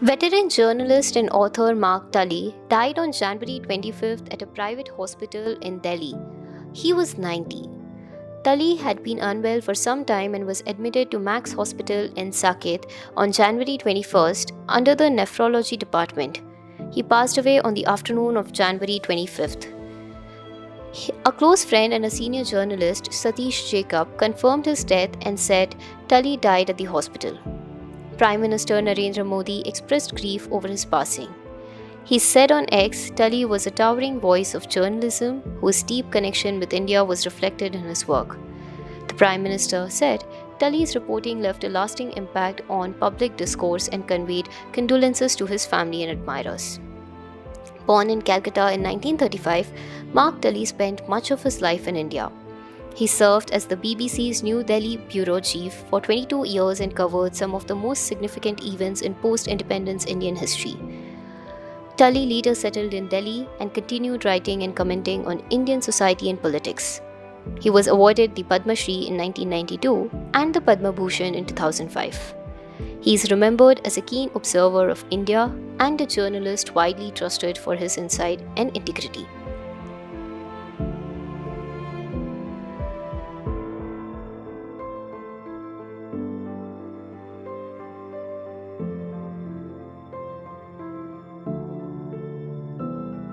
Veteran journalist and author Mark Tully died on January 25th at a private hospital in Delhi. He was 90. Tully had been unwell for some time and was admitted to Max Hospital in Saket on January 21st under the nephrology department. He passed away on the afternoon of January 25th. A close friend and a senior journalist, Satish Jacob, confirmed his death and said Tully died at the hospital. Prime Minister Narendra Modi expressed grief over his passing. He said on X, Tully was a towering voice of journalism whose deep connection with India was reflected in his work. The Prime Minister said Tully's reporting left a lasting impact on public discourse and conveyed condolences to his family and admirers. Born in Calcutta in 1935, Mark Tully spent much of his life in India. He served as the BBC's New Delhi bureau chief for 22 years and covered some of the most significant events in post-independence Indian history. Tully later settled in Delhi and continued writing and commenting on Indian society and politics. He was awarded the Padma Shri in 1992 and the Padma Bhushan in 2005. He is remembered as a keen observer of India and a journalist widely trusted for his insight and integrity.